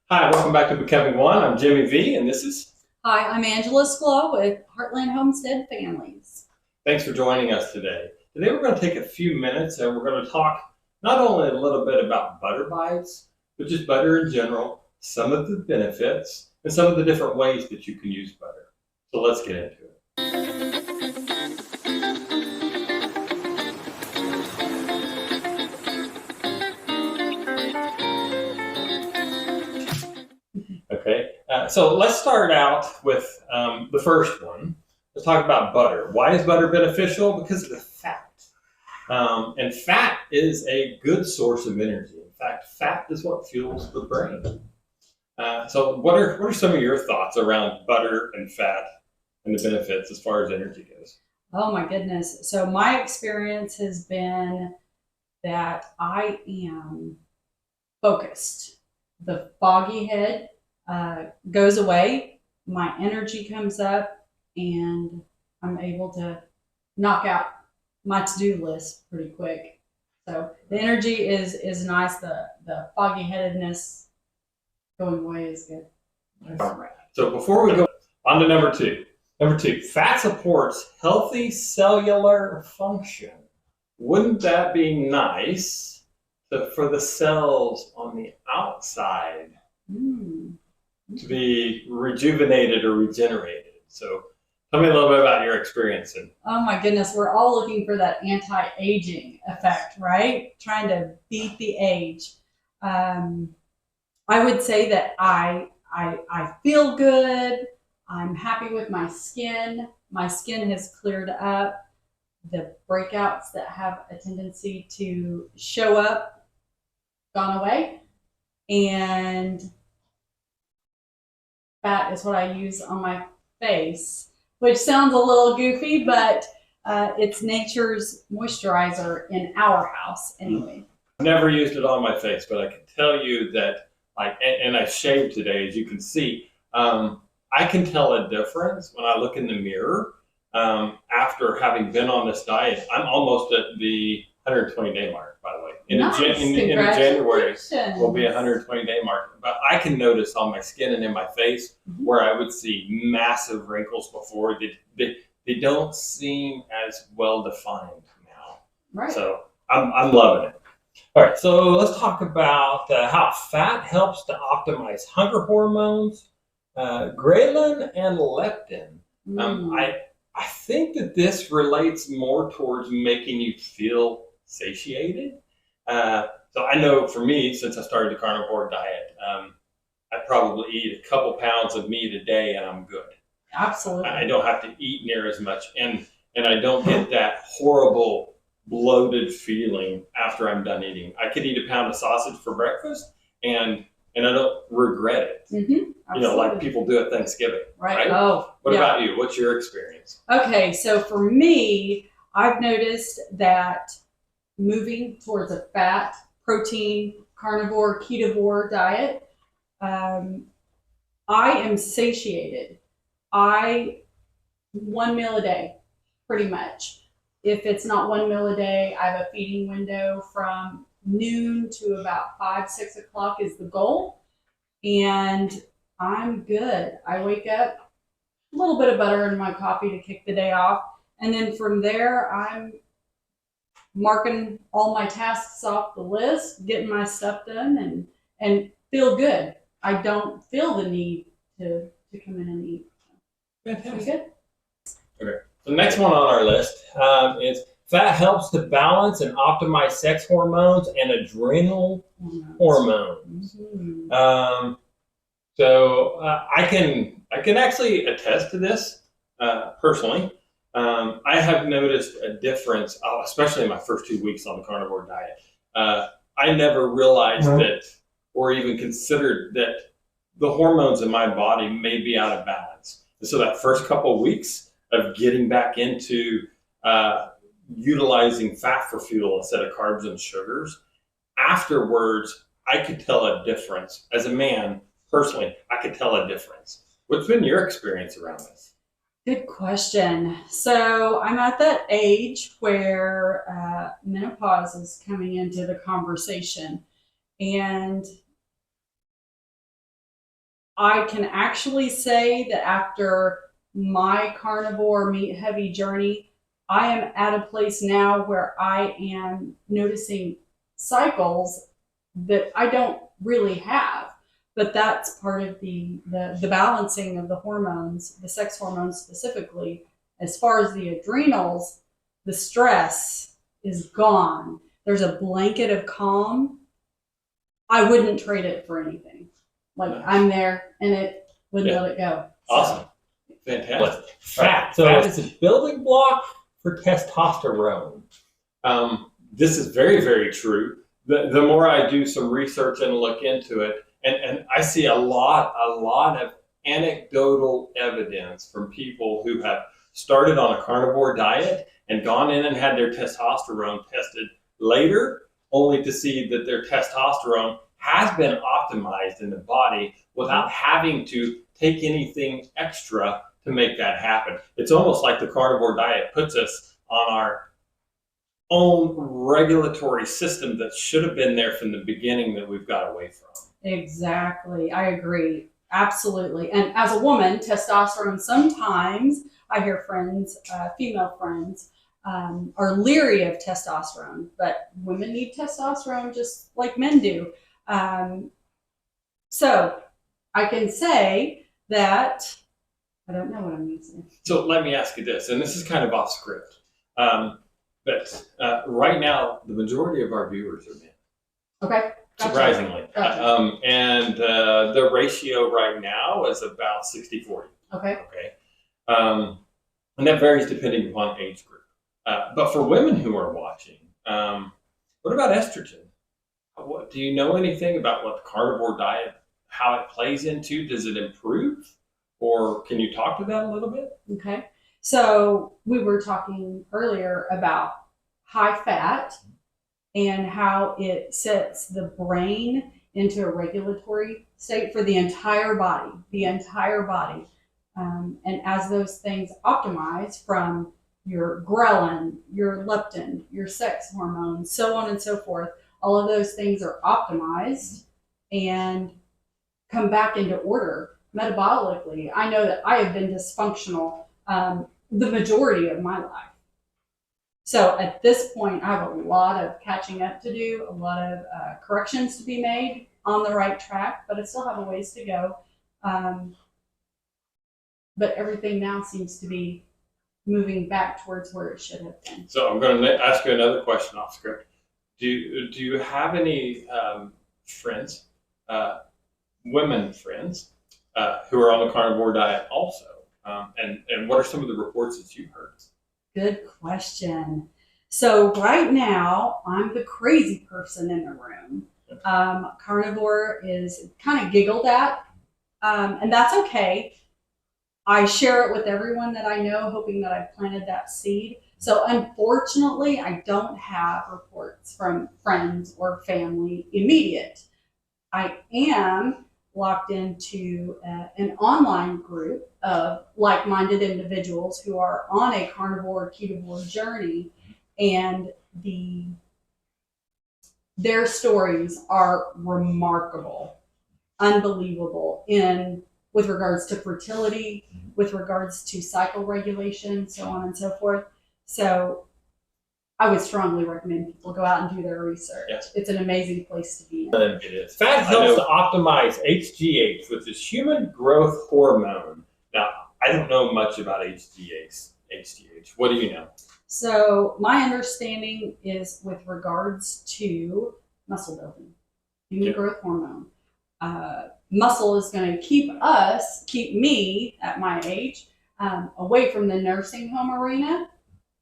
Hi, welcome back to Becoming One. I'm Jimmy V, and this is. Hi, I'm Angela Sklo with Heartland Homestead Families. Thanks for joining us today. Today we're going to take a few minutes and we're going to talk not only a little bit about butter bites, but just butter in general, some of the benefits, and some of the different ways that you can use butter. So let's get into it. Okay, so let's start out with the first one. Let's talk about butter. Why is butter beneficial? Because of the fat. And fat is a good source of energy. In fact, fat is what fuels the brain. So what are some of your thoughts around butter and fat and the benefits as far as energy goes? Oh my goodness. So my experience has been that I am focused. The foggy head goes away, my energy comes up, and I'm able to knock out my to-do list pretty quick. So the energy is nice. The foggy headedness going away is good. All right. So before we go on to number two, fat supports healthy cellular function. Wouldn't that be nice for the cells on the outside to be rejuvenated or regenerated? So tell me a little bit about your experience. Oh my goodness, we're all looking for that anti-aging effect, right? Trying to beat the age. I would say that I feel good. I'm happy with my skin. My skin has cleared up. The breakouts that have a tendency to show up, gone away. And fat is what I use on my face, which sounds a little goofy, but it's nature's moisturizer in our house anyway. I've never used it on my face, but I can tell you that, and I shaved today, as you can see. I can tell a difference when I look in the mirror after having been on this diet. I'm almost at the 120-day mark, by the way. In January will be a 120-day mark. But I can notice on my skin and in my face where I would see massive wrinkles before. They don't seem as well defined now. Right. So I'm loving it. All right, so let's talk about how fat helps to optimize hunger hormones, ghrelin and leptin. I think that this relates more towards making you feel satiated. So I know for me, since I started the carnivore diet, I probably eat a couple pounds of meat a day and I'm good. Absolutely. I don't have to eat near as much, and I don't get that horrible bloated feeling after I'm done eating. I could eat a pound of sausage for breakfast and I don't regret it. You know, like people do at Thanksgiving. Right. Oh, what about you? What's your experience? Okay, so for me, I've noticed that moving towards a fat, protein, carnivore, ketovore diet, I am satiated. One meal a day, pretty much. If it's not one meal a day, I have a feeding window from noon to about 5, 6 o'clock is the goal. And I'm good. I wake up, a little bit of butter in my coffee to kick the day off. And then from there, I'm marking all my tasks off the list, getting my stuff done, and feel good. I don't feel the need to come in and eat. Fantastic. Good? Okay. The next one on our list is fat helps to balance and optimize sex hormones and adrenal hormones. So I can actually attest to this personally. I have noticed a difference, especially in my first 2 weeks on the carnivore diet. I never realized that, or even considered that, the hormones in my body may be out of balance. And so that first couple of weeks of getting back into utilizing fat for fuel instead of carbs and sugars, afterwards, I could tell a difference. As a man, personally, I could tell a difference. What's been your experience around this? Good question. So I'm at that age where menopause is coming into the conversation. And I can actually say that after my carnivore meat heavy journey, I am at a place now where I am noticing cycles that I don't really have. But that's part of the balancing of the hormones, the sex hormones specifically. As far as the adrenals, the stress is gone. There's a blanket of calm. I wouldn't trade it for anything. Like, I'm there and it wouldn't let it go. Awesome. Fantastic. Fat. So fat is a building block for testosterone. This is very, very true. The more I do some research and look into it, and I see a lot of anecdotal evidence from people who have started on a carnivore diet and gone in and had their testosterone tested later, only to see that their testosterone has been optimized in the body without having to take anything extra to make that happen. It's almost like the carnivore diet puts us on our own regulatory system that should have been there from the beginning that we've got away from. Exactly. I agree. Absolutely. And as a woman, testosterone, sometimes I hear friends, female friends, are leery of testosterone, but women need testosterone just like men do. So I can say that I don't know what I'm going to say. So let me ask you this, and this is kind of off script, but right now the majority of our viewers are men. Okay. Gotcha. Surprisingly. Gotcha. And the ratio right now is about 60-40. Okay. And that varies depending upon age group. But for women who are watching, what about estrogen? Do you know anything about what the carnivore diet, how it plays into? Does it improve? Or can you talk to that a little bit? Okay. So we were talking earlier about high fat and how it sets the brain into a regulatory state for the entire body, and as those things optimize from your ghrelin, your leptin, your sex hormones, so on and so forth, all of those things are optimized and come back into order metabolically. I know that I have been dysfunctional the majority of my life. So at this point, I have a lot of catching up to do, a lot of corrections to be made on the right track, but I still have a ways to go. But everything now seems to be moving back towards where it should have been. So I'm going to ask you another question off script. Do you have any friends, women friends, who are on the carnivore diet also? And what are some of the reports that you've heard? Good question. So right now, I'm the crazy person in the room. Carnivore is kind of giggled at, and that's okay. I share it with everyone that I know, hoping that I've planted that seed. So unfortunately, I don't have reports from friends or family immediate. I am locked into an online group of like-minded individuals who are on a carnivore ketovore journey, and their stories are remarkable, unbelievable with regards to fertility, with regards to cycle regulation, so on and so forth. So I would strongly recommend people go out and do their research. Yes. It's an amazing place to be in. It is. Fat helps to optimize HGH, which is human growth hormone. Now, I don't know much about HGH. What do you know? So my understanding is with regards to muscle building, human growth hormone. Muscle is going to keep me at my age, away from the nursing home arena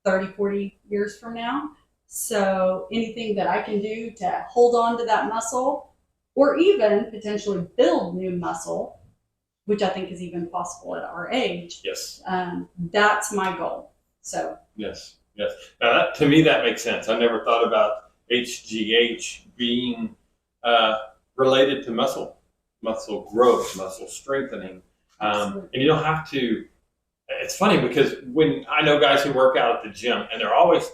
30, 40 years from now. So anything that I can do to hold on to that muscle, or even potentially build new muscle, which I think is even possible at our age. Yes. That's my goal. So. Yes. Now to me, that makes sense. I never thought about HGH being related to muscle growth, muscle strengthening. And you don't have to. It's funny because when I know guys who work out at the gym, and they're always,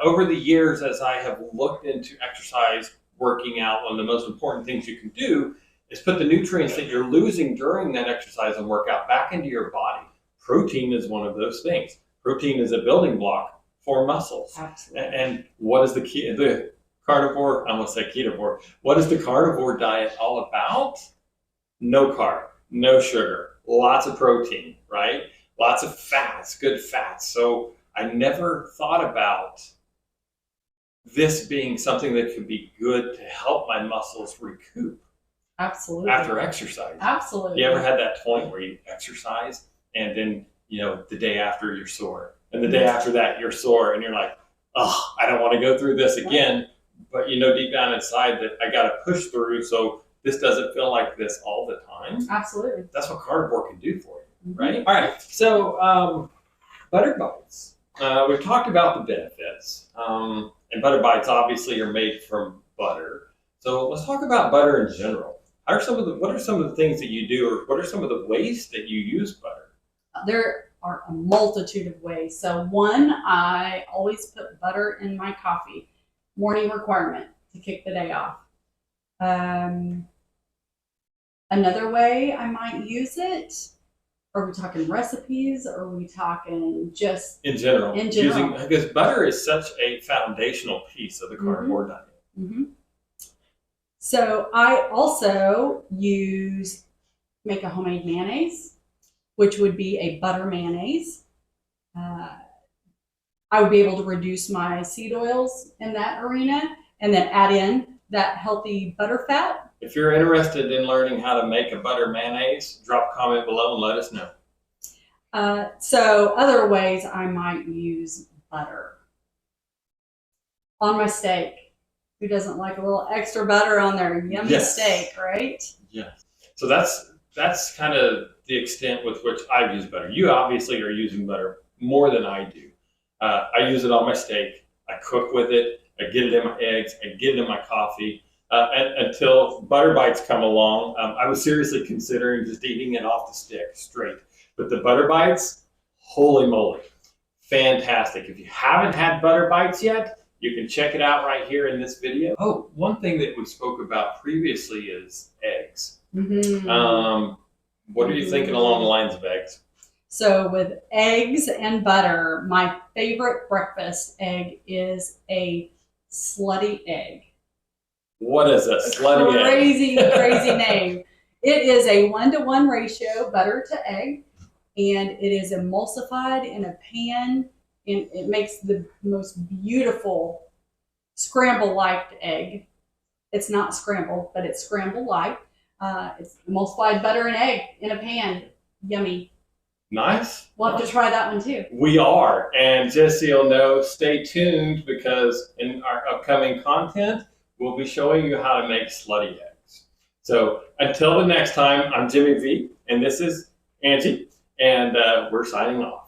over the years, as I have looked into exercise, working out, one of the most important things you can do is put the nutrients that you're losing during that exercise and workout back into your body. Protein is one of those things. Protein is a building block for muscles. Absolutely. And what is the carnivore, I almost said ketovore, what is the carnivore diet all about? No carb, no sugar, lots of protein, right? Lots of fats, good fats. So I never thought about this being something that could be good to help my muscles recoup Absolutely. after exercise. Absolutely. You ever had that point where you exercise and then, the day after you're sore, and the day after that you're sore, and you're like, oh, I don't want to go through this again. But deep down inside that I got to push through so this doesn't feel like this all the time. Absolutely. That's what carnivore can do for you, right? All right, so butter bites. We've talked about the benefits, and butter bites obviously are made from butter. So let's talk about butter in general. What are some of the things that you do, or what are some of the ways that you use butter? There are a multitude of ways. So one, I always put butter in my coffee. Morning requirement to kick the day off. Another way I might use it, are we talking recipes, or are we talking just In general. In general. Because butter is such a foundational piece of the carnivore diet. Mm-hmm. So I also make a homemade mayonnaise, which would be a butter mayonnaise. I would be able to reduce my seed oils in that arena and then add in that healthy butter fat. If you're interested in learning how to make a butter mayonnaise, drop a comment below and let us know. So other ways I might use butter. On my steak. Who doesn't like a little extra butter on their yummy steak, right? Yes. So that's kind of the extent with which I've used butter. You obviously are using butter more than I do. I use it on my steak. I cook with it. I get it in my eggs. I get it in my coffee. And until butter bites come along, I was seriously considering just eating it off the stick straight. But the butter bites, holy moly, fantastic. If you haven't had butter bites yet, you can check it out right here in this video. Oh, one thing that we spoke about previously is eggs. Mm-hmm. What are you thinking along the lines of eggs? So with eggs and butter, my favorite breakfast egg is a slutty egg. What is a slutty egg? Crazy name. It is a 1-to-1 ratio butter to egg, and it is emulsified in a pan, and it makes the most beautiful scramble-like egg. It's not scrambled, but it's scramble-like. It's emulsified butter and egg in a pan. Yummy. Nice. We'll have to try that one too. We are. And just so you'll know, stay tuned, because in our upcoming content, we'll be showing you how to make slutty eggs. So until the next time, I'm Jimmy V, and this is Angie, and we're signing off.